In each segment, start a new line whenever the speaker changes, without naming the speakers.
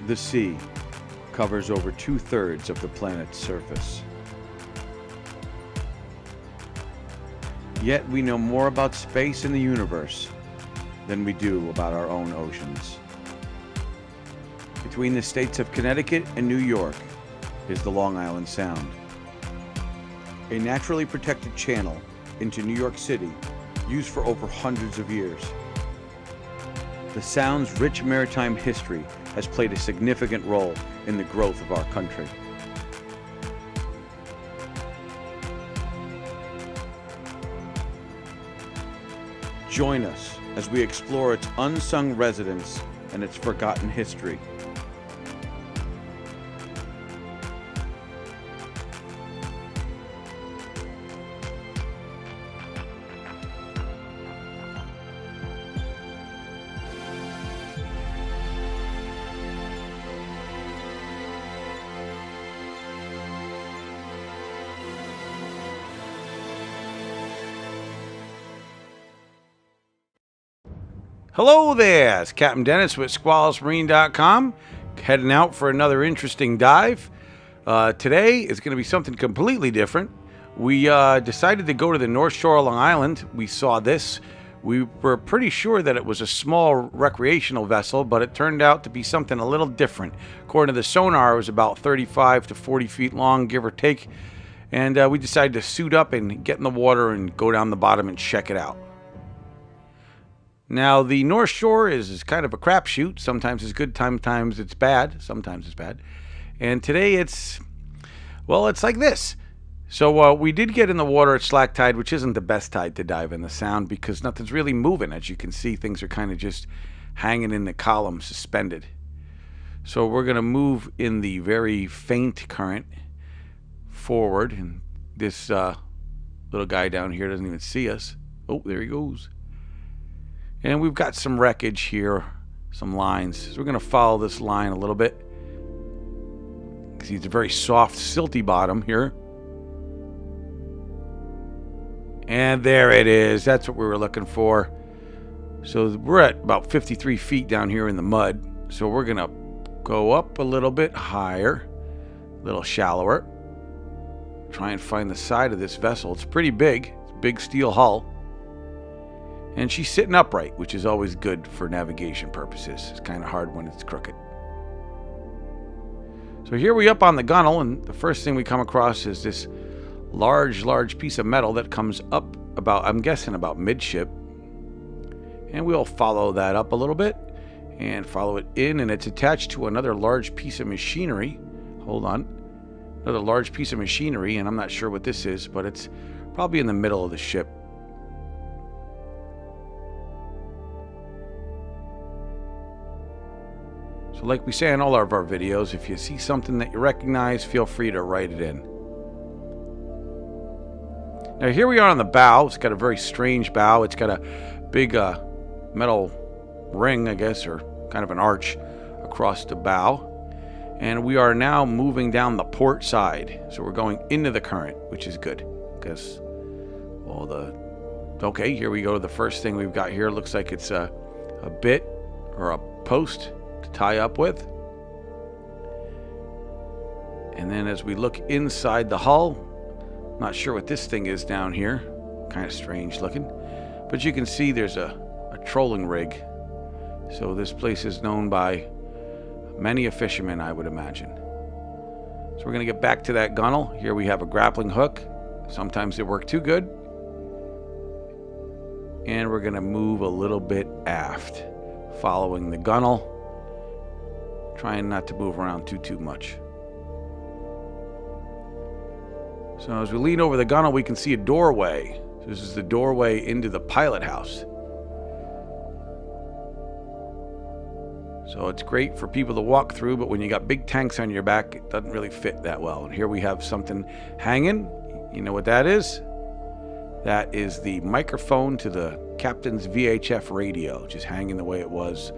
The sea covers over 2/3 of the planet's surface. Yet we know more about space and the universe than we do about our own oceans. Between the states of Connecticut and New York is the Long Island Sound, a naturally protected channel into New York City used for over hundreds of years. The Sound's rich maritime history has played a significant role in the growth of our country. Join us as we explore its unsung residents and its forgotten history. Hello there, it's Captain Dennis with SqualusMarine.com, heading out for another interesting dive. Today is going to be something completely different. We decided to go to the North Shore of Long Island. We saw this. We were pretty sure that it was a small recreational vessel, but it turned out to be something a little different. According to the sonar, it was about 35 to 40 feet long, give or take. And we decided to suit up and get in the water and go down the bottom and check it out. Now, the North Shore is kind of a crapshoot. Sometimes it's good, sometimes it's bad. And today it's like this. So we did get in the water at slack tide, which isn't the best tide to dive in the Sound because nothing's really moving. As you can see, things are kind of just hanging in the column, suspended. So we're going to move in the very faint current forward. And this little guy down here doesn't even see us. Oh, there he goes. And we've got some wreckage here, some lines. So we're going to follow this line a little bit. See, it's a very soft, silty bottom here. And there it is. That's what we were looking for. So we're at about 53 feet down here in the mud. So we're going to go up a little bit higher, a little shallower. Try and find the side of this vessel. It's pretty big. It's a big steel hull. And she's sitting upright, which is always good for navigation purposes. It's kind of hard when it's crooked. So here we up on the gunnel, and the first thing we come across is this large piece of metal that comes up about, I'm guessing, about midship. And we'll follow that up a little bit and follow it in, and it's attached to another large piece of machinery. Hold on. Another large piece of machinery, and I'm not sure what this is, but it's probably in the middle of the ship. So like we say in all of our videos, if you see something that you recognize, feel free to write it in. Now here we are on the bow. It's got a very strange bow. It's got a big metal ring, I guess, or kind of an arch across the bow. And we are now moving down the port side. So we're going into the current, which is good. Because okay, here we go. The first thing we've got here looks like it's a bit or a post to tie up with. And then as we look inside the hull, not sure what this thing is down here, kind of strange looking, but you can see there's a trolling rig. So this place is known by many a fisherman, I would imagine. So we're going to get back to that gunnel. Here we have a grappling hook. Sometimes they work too good. And we're going to move a little bit aft, following the gunnel, trying not to move around too much. So as we lean over the gunnel, we can see a doorway. This is the doorway into the pilot house. So it's great for people to walk through, but when you got big tanks on your back, it doesn't really fit that well. And here we have something hanging. You know what that is? That is the microphone to the captain's VHF radio, just hanging the way it was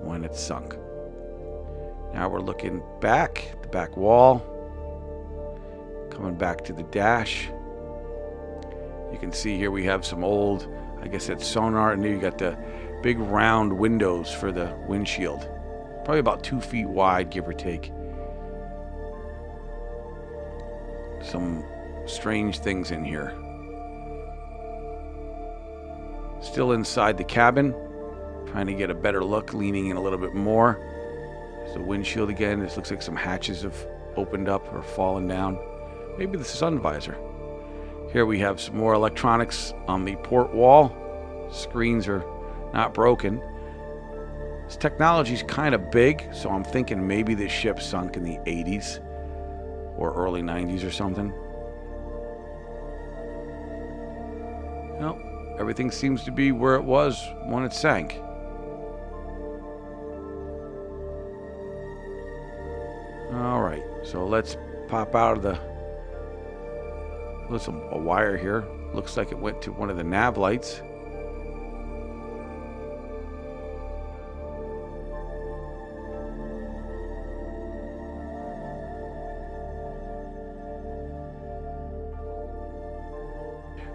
when it sunk. Now we're looking back at the back wall, coming back to the dash. You can see here we have some old, I guess that's sonar, and you got the big round windows for the windshield. Probably about 2 feet wide, give or take. Some strange things in here. Still inside the cabin. Trying to get a better look, leaning in a little bit more. There's the windshield again. This looks like some hatches have opened up or fallen down. Maybe the sun visor. Here we have some more electronics on the port wall. Screens are not broken. This technology's kind of big, so I'm thinking maybe this ship sunk in the 80s or early 90s or something. Well, everything seems to be where it was when it sank. Alright, so let's pop out of the... There's a wire here. Looks like it went to one of the nav lights.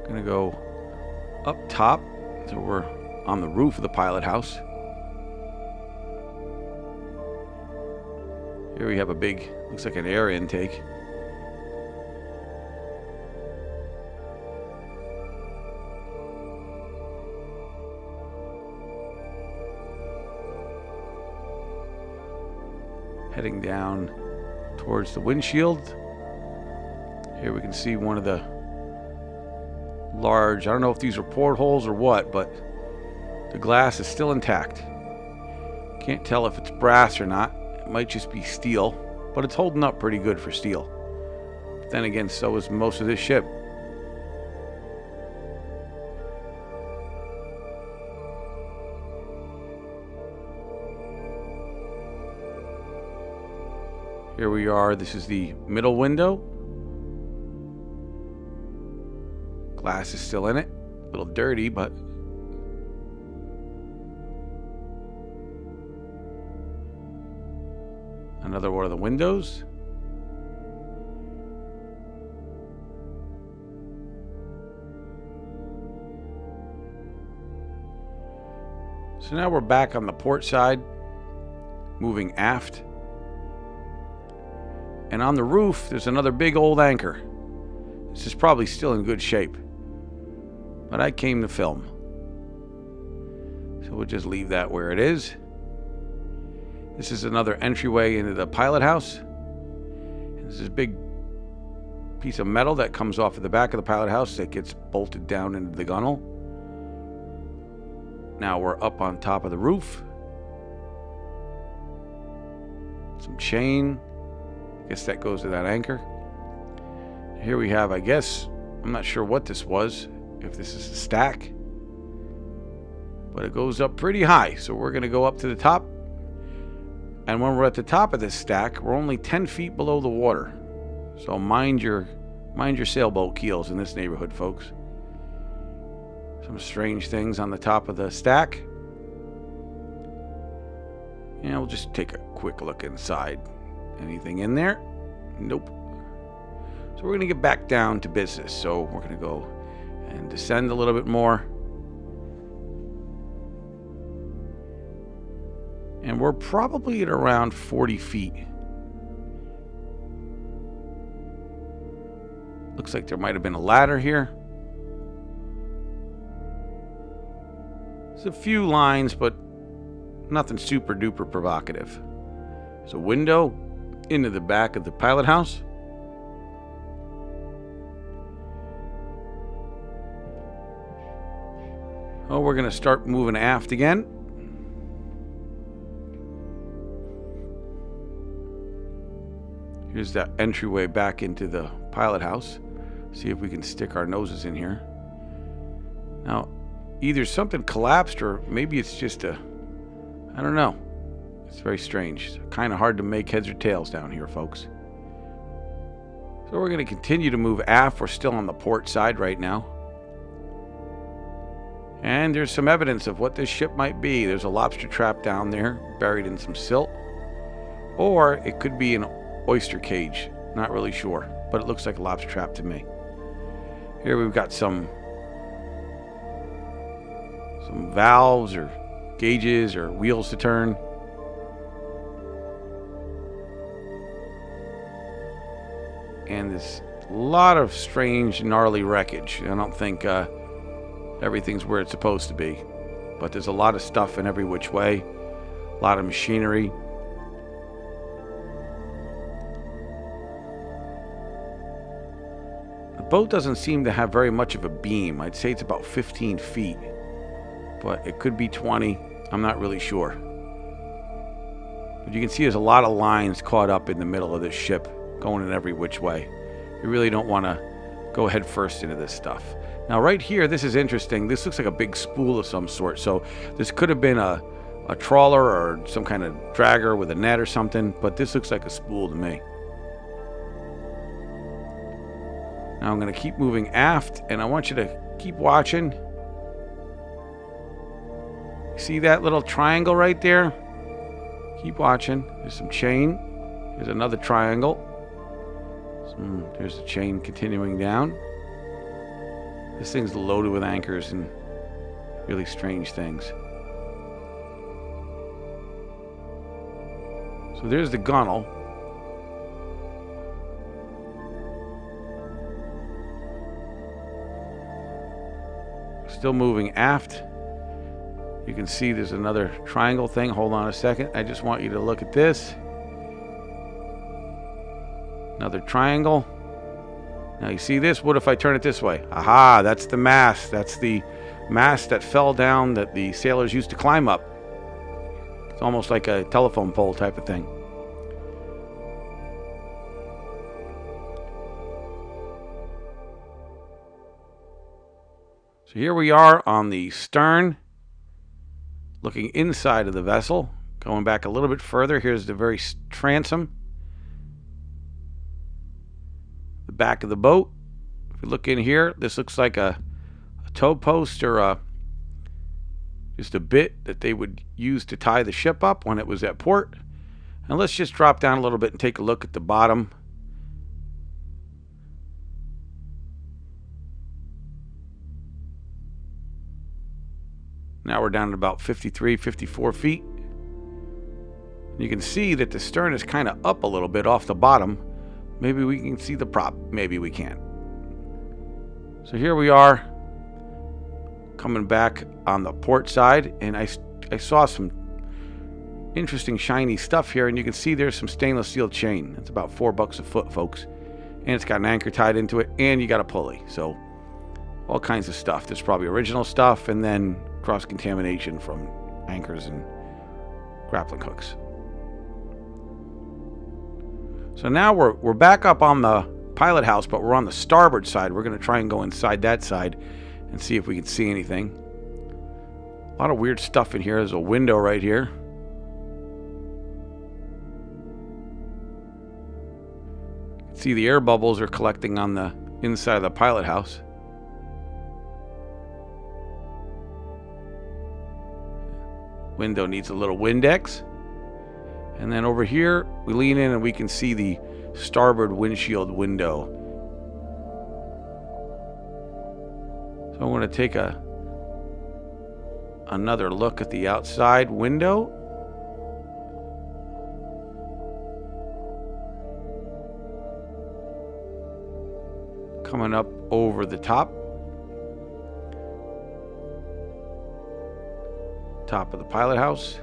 Gonna go up top, so we're on the roof of the pilot house. Here we have a big, looks like an air intake. Heading down towards the windshield. Here we can see one of the large, I don't know if these are portholes or what, but the glass is still intact. Can't tell if it's brass or not. It might just be steel, but it's holding up pretty good for steel. But then again, so is most of this ship. Here we are. This is the middle window. Glass is still in it. A little dirty, but another one of the windows. So now we're back on the port side, moving aft. And on the roof, there's another big old anchor. This is probably still in good shape, but I came to film. So we'll just leave that where it is. This is another entryway into the pilot house. And this is a big piece of metal that comes off of the back of the pilot house that gets bolted down into the gunnel. Now we're up on top of the roof. Some chain. I guess that goes to that anchor. Here we have, I guess, I'm not sure what this was, if this is a stack, but it goes up pretty high. So we're going to go up to the top. And when we're at the top of this stack, we're only 10 feet below the water. So mind your sailboat keels in this neighborhood, folks. Some strange things on the top of the stack. And we'll just take a quick look inside. Anything in there? Nope. So we're going to get back down to business. So we're going to go and descend a little bit more. And we're probably at around 40 feet. Looks like there might have been a ladder here. There's a few lines, but nothing super duper provocative. There's a window into the back of the pilot house. Oh, we're going to start moving aft again. Here's that entryway back into the pilot house. See if we can stick our noses in here. Now, either something collapsed or maybe it's just a... I don't know. It's very strange. It's kind of hard to make heads or tails down here, folks. So we're going to continue to move aft. We're still on the port side right now. And there's some evidence of what this ship might be. There's a lobster trap down there, buried in some silt. Or it could be an oyster cage. Not really sure. But it looks like a lobster trap to me. Here we've got some valves or gauges or wheels to turn. there's a lot of strange, gnarly wreckage. I don't think everything's where it's supposed to be. But there's a lot of stuff in every which way. A lot of machinery. The boat doesn't seem to have very much of a beam. I'd say it's about 15 feet. But it could be 20. I'm not really sure. But you can see there's a lot of lines caught up in the middle of this ship, going in every which way. You really don't want to go head first into this stuff. Now right here, this is interesting. This looks like a big spool of some sort. So this could have been a trawler or some kind of dragger with a net or something. But this looks like a spool to me. Now I'm going to keep moving aft, and I want you to keep watching. See that little triangle right there? Keep watching. There's some chain. There's another triangle. There's the chain continuing down. This thing's loaded with anchors and really strange things. So there's the gunnel. Still moving aft. You can see there's another triangle thing. Hold on a second. I just want you to look at this. Another triangle. Now you see this? What if I turn it this way? Aha, that's the mast. That's the mast that fell down that the sailors used to climb up. It's almost like a telephone pole type of thing. So here we are on the stern, looking inside of the vessel. Going back a little bit further, here's the very transom. The back of the boat. If we look in here, this looks like a tow post or just a bit that they would use to tie the ship up when it was at port. And let's just drop down a little bit and take a look at the bottom. Now we're down at about 53, 54 feet. You can see that the stern is kind of up a little bit off the bottom. Maybe we can see the prop. Maybe we can't. So here we are coming back on the port side. And I saw some interesting shiny stuff here. And you can see there's some stainless steel chain. It's about $4 a foot, folks. And it's got an anchor tied into it. And you got a pulley. So all kinds of stuff. There's probably original stuff. And then cross-contamination from anchors and grappling hooks. So now we're back up on the pilot house, but we're on the starboard side. We're going to try and go inside that side and see if we can see anything. A lot of weird stuff in here. There's a window right here. See, the air bubbles are collecting on the inside of the pilot house. Window needs a little Windex. And then over here, we lean in and we can see the starboard windshield window. So I'm going to take another look at the outside window. Coming up over the top of the pilot house.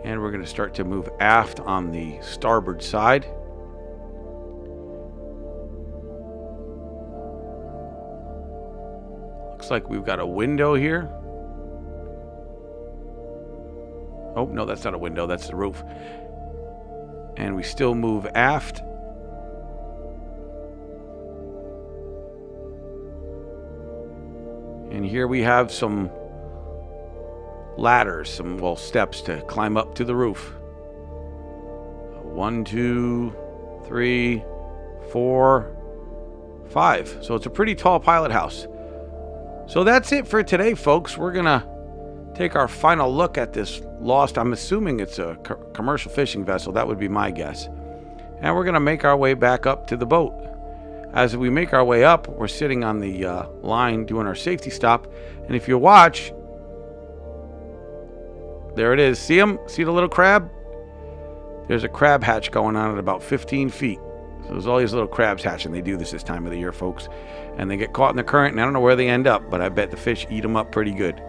And we're going to start to move aft on the starboard side. Looks like we've got a window here. Oh, no, that's not a window. That's the roof. And we still move aft. And here we have some ladders, some steps to climb up to the roof. 1, 2, 3, 4, 5. So it's a pretty tall pilot house. So that's it for today, folks. We're gonna take our final look at this lost, I'm assuming it's a commercial fishing vessel. That would be my guess. And we're gonna make our way back up to the boat. As we make our way up, we're sitting on the line doing our safety stop. And if you watch, there it is. See him? See the little crab? There's a crab hatch going on at about 15 feet. So there's all these little crabs hatching. They do this time of the year, folks. And they get caught in the current, and I don't know where they end up, but I bet the fish eat them up pretty good.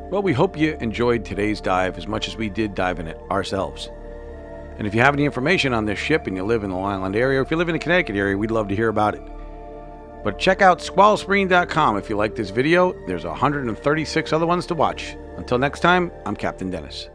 Well, we hope you enjoyed today's dive as much as we did diving it ourselves. And if you have any information on this ship and you live in the Long Island area, or if you live in the Connecticut area, we'd love to hear about it. But check out squalusmarine.com if you like this video. There's 136 other ones to watch. Until next time, I'm Captain Dennis.